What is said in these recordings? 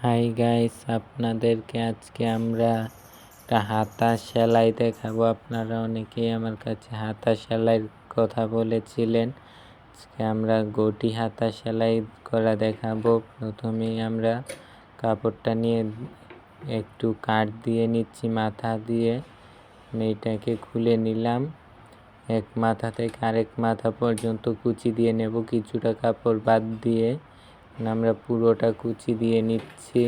Hi guys, আপনাদেরকে আজকে আমরা একটা হাতা সেলাই দেখাবো। আপনারা অনেকেই আমার কাছে হাতা সেলাইয়ের কথা বলেছিলেন। আজকে আমরা গটি হাতা সেলাই করা দেখাবো। প্রথমেই আমরা কাপড়টা নিয়ে একটু কাট দিয়ে নিচ্ছি মাথা দিয়ে। এটাকে খুলে নিলাম। এক মাথা থেকে আরেক মাথা পর্যন্ত কুচি দিয়ে নেব, কিছুটা কাপড় বাদ দিয়ে। আমরা পুরোটা কুচি দিয়ে নিচ্ছি।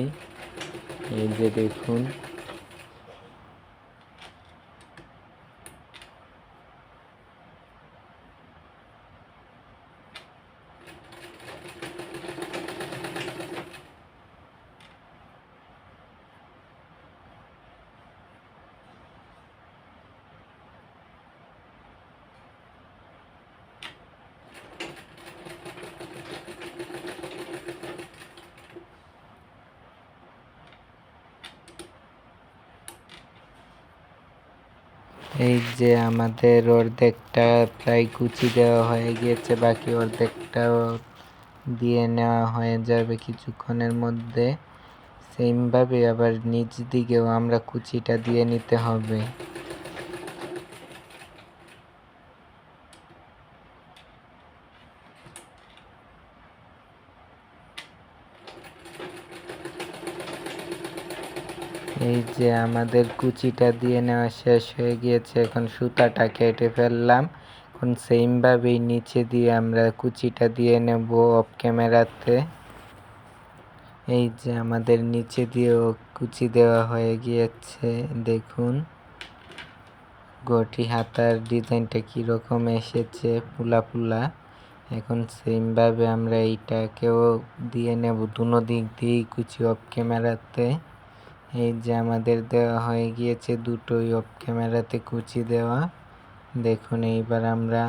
এই যে দেখুন, এই যে আমাদের অর্ধেকটা প্রায় কুচি দেওয়া হয়ে গিয়েছে, বাকি অর্ধেকটাও দিয়ে নেওয়া হয়ে যাবে কিছুক্ষণের মধ্যে। সেমভাবে আবার নিচ দিকেও আমরা কুচিটা দিয়ে নিতে হবে। এই যে আমাদের কুচিটা দিয়ে নেওয়া শেষ হয়ে গিয়েছে। এখন সুতাটা কেটে ফেললাম। এখন সেমভাবেই নিচে দিয়ে আমরা কুচিটা দিয়ে নেব অফ ক্যামেরাতে। এই যে আমাদের নিচে দিয়েও কুচি দেওয়া হয়ে গিয়েছে। দেখুন গটি হাতার ডিজাইনটা কীরকম এসেছে, ফুলা ফুলা। এখন সেমভাবে আমরা এইটাকেও দিয়ে নেব, দুনো দিক দিয়েই কুচি অফ ক্যামেরাতে। এই যে আমাদের দেওয়া হয়ে গিয়েছে দুটোই অফ ক্যামেরাতে কুচি দেওয়া। দেখুন এইবার আমরা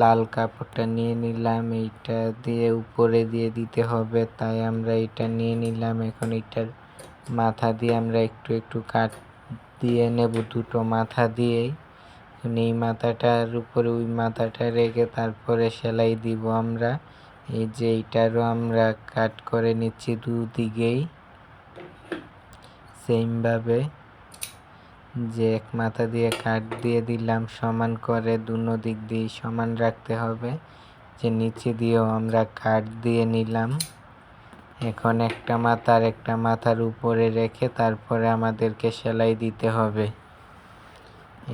লাল কাপড়টা নিয়ে নিলাম, এইটা দিয়ে উপরে দিয়ে দিতে হবে, তাই আমরা এটা নিয়ে নিলাম। এখন এটার মাথা দিয়ে আমরা একটু একটু কাট দিয়ে নেব, দুটো মাথা দিয়েই। এই মাথাটার উপরে ওই মাথাটা রেখে তারপরে সেলাই দিব আমরা। এই যে এইটারও আমরা কাট করে নিচ্ছি দুদিকেই সেমভাবে। যে এক মাথা দিয়ে কাট দিয়ে দিলাম সমান করে, দুনো দিক দিয়ে সমান রাখতে হবে। যে নিচে দিয়েও আমরা কাট দিয়ে নিলাম। এখন একটা মাথা আর একটা মাথার উপরে রেখে তারপরে আমাদেরকে সেলাই দিতে হবে।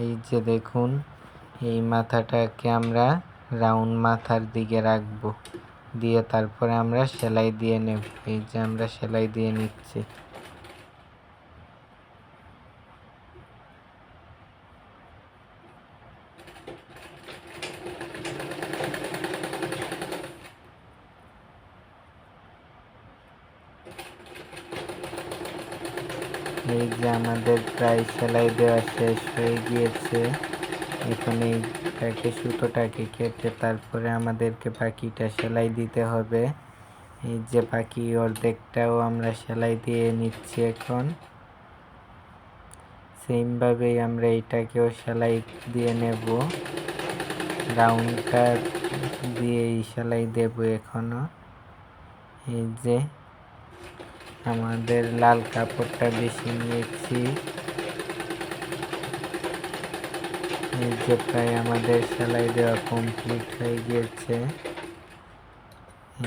এই যে দেখুন, এই মাথাটাকে আমরা রাউন্ড মাথার দিকে রাখবো, দিয়ে তারপরে আমরা সেলাই দিয়ে নেব। এই যে আমরা সেলাই দিয়ে নিচ্ছি। এই যে আমাদের প্রায় সেলাই দেওয়া শেষ হয়ে গিয়েছে। এখন এইটাকে সুতোটাকে কেটে তারপরে আমাদেরকে বাকিটা সেলাই দিতে হবে। এই যে বাকি অর্ধেকটাও আমরা সেলাই দিয়ে নিচ্ছি। এখন সেমভাবেই আমরা এইটাকেও সেলাই দিয়ে নেব, রাউন্ডটা দিয়েই সেলাই দেব এখনো। এই যে আমাদের লাল কাপড়টা বেশি নিয়েছি। এই যে প্রায় আমাদের সেলাই দেওয়া কমপ্লিট হয়ে গিয়েছে।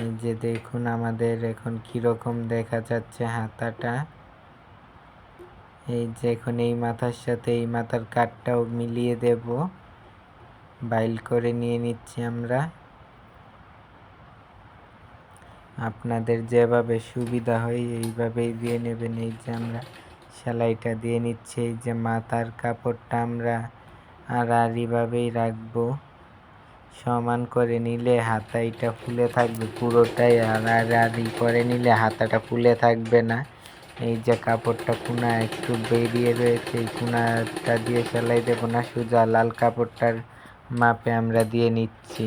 এই যে দেখুন আমাদের এখন কীরকম দেখা যাচ্ছে হাতাটা। এই যে এখন এই মাথার সাথে এই মাথার কাটটাও মিলিয়ে দেব, বাইল করে নিয়ে নিচ্ছি আমরা। আপনাদের যেভাবে সুবিধা হয় এইভাবেই দিয়ে নেবেন। এই যে আমরা সেলাইটা দিয়ে নিচ্ছি। এই যে মাথার কাপড়টা আমরা আড়াআড়িভাবেই রাখবো, সমান করে নিলে হাতাটা ফুলে থাকবে পুরোটাই, আড়াআড়ি করে নিলে হাতাটা ফুলে থাকবে না। এই যে কাপড়টা কোনা একটু বেরিয়ে রয়েছে, এই কোনাটা দিয়ে সেলাই দেবো না, সোজা লাল কাপড়টার মাপে আমরা দিয়ে নিচ্ছি।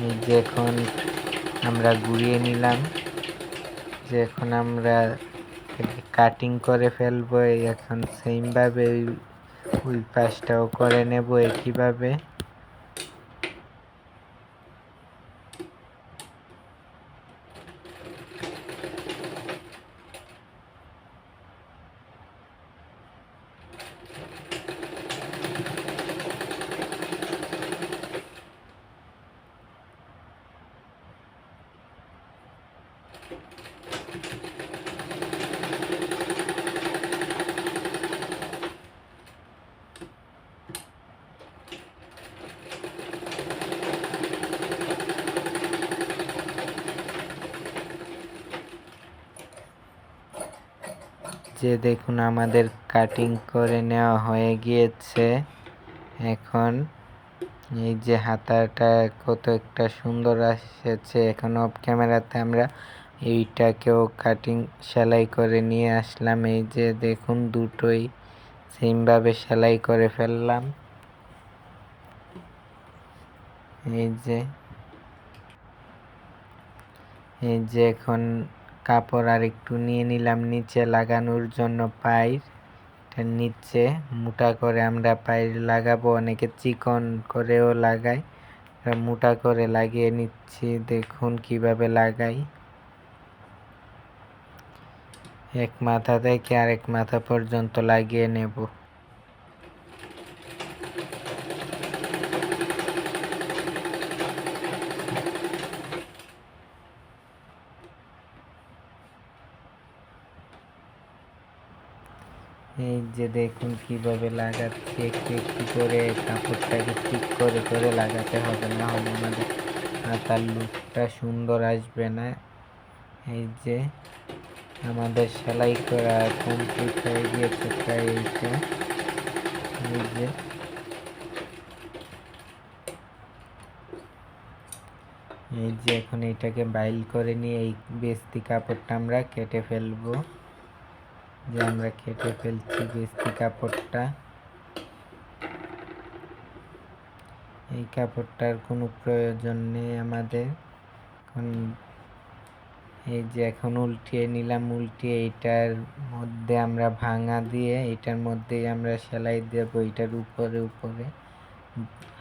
এই যে এখন আমরা ঘুরিয়ে নিলাম। যে এখন আমরা কাটিং করে ফেলবো। এখন সেমভাবে ওই পাশটাও করে নেব একইভাবে। যে দেখুন আমাদের কাটিং করে নেওয়া হয়ে গিয়েছে। এখন এই যে হাতাটা কত একটা সুন্দর এসেছে। এখন অফ ক্যামেরাতে আমরা এইটাকেও কাটিং সেলাই করে নিয়ে আসলাম। এই যে দেখুন দুটোই সেমভাবে সেলাই করে ফেললাম। এই যে এখন কাপড় আর একটু নিয়ে নিলাম নিচে লাগানোর জন্য পায়ের নিচে মোটা করে আমরা পায়ের লাগাবো। অনেকে চিকন করেও লাগায়, মোটা করে লাগিয়ে নিচ্ছি। দেখুন কিভাবে লাগাই। এক মাথা থেকে আরেক মাথা পর্যন্ত লাগিয়ে নেব। এই যে দেখুন কিভাবে লাগাচ্ছি। একটু একটু করে কাপড়টাকে ঠিক করে করে লাগাতে হবে, না হলে আমাদের হাতার লুকটা সুন্দর আসবে না। এই যে আমাদের সেলাই করা কমপ্লিট হয়ে গিয়েছে প্রায়। এই যে এখন এটাকে বাইল করে নিয়ে এই বেস্তি কাপড়টা আমরা কেটে ফেলবো। যে আমরা কেটে ফেলছি বেস্তি কাপড়টা। এই কাপড়টার কোনো প্রয়োজন নেই আমাদের। এই যে এখন উল্টিয়ে নিলাম। উল্টিয়ে এইটার মধ্যে আমরা ভাঙা দিয়ে এটার মধ্যেই আমরা সেলাই দেব। এটার উপরে উপরে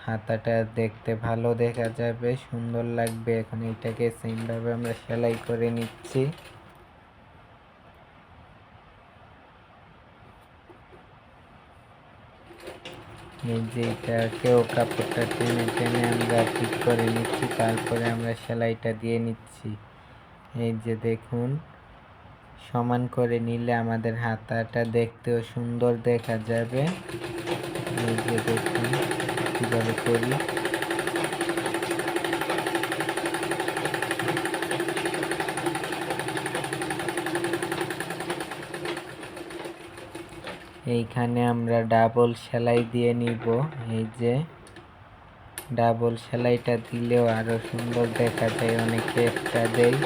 হাতাটা দেখতে ভালো দেখা যাবে, সুন্দর লাগবে। এখন এইটাকে সেমভাবে আমরা সেলাই করে নিচ্ছি। এই যে এটাকেও কাপড়টা টেনে টেনে আমরা ঠিক করে নিচ্ছি, তারপরে আমরা সেলাইটা দিয়ে নিচ্ছি। এই যে দেখুন সমান করে নিলে আমাদের হাতাটা দেখতেও সুন্দর দেখা যাবে। এই যে দেখুন কিভাবে করি। এইখানে আমরা ডাবল সেলাই দিয়ে নিব। এই যে ডাবল সেলাইটা দিলেও আরো সুন্দর দেখা যায়। অনেকে একটা দেয়,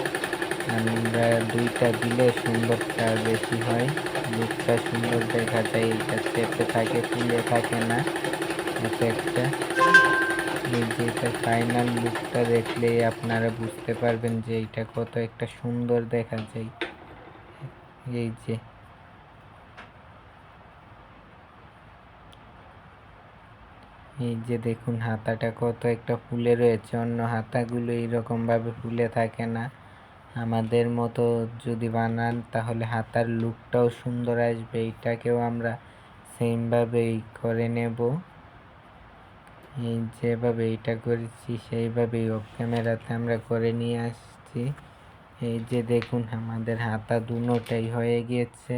আমরা দুইটা দিলে সুন্দরটা বেশি হয়, লুকটা সুন্দর দেখা যায়। এটা চেপে থাকে, ফুলে থাকে না একটা। এই যে এটা ফাইনাল লুকটা দেখলেই আপনারা বুঝতে পারবেন যে এটা কত একটা সুন্দর দেখা যায়। এই যে দেখুন হাতাটা কত একটা ফুলে রয়েছে। অন্য হাতাগুলো এইরকম ভাবে ফুলে থাকে না। আমাদের মতো যদি বানান তাহলে হাতার লুকটাও সুন্দর আসবে। এইটাকেও আমরা সেমভাবেই করে নেব। এই যেভাবে এইটা করেছি সেইভাবেই অফ ক্যামেরাতে আমরা করে নিয়ে আসছি। এই যে দেখুন আমাদের হাতা দুটোটাই হয়ে গিয়েছে।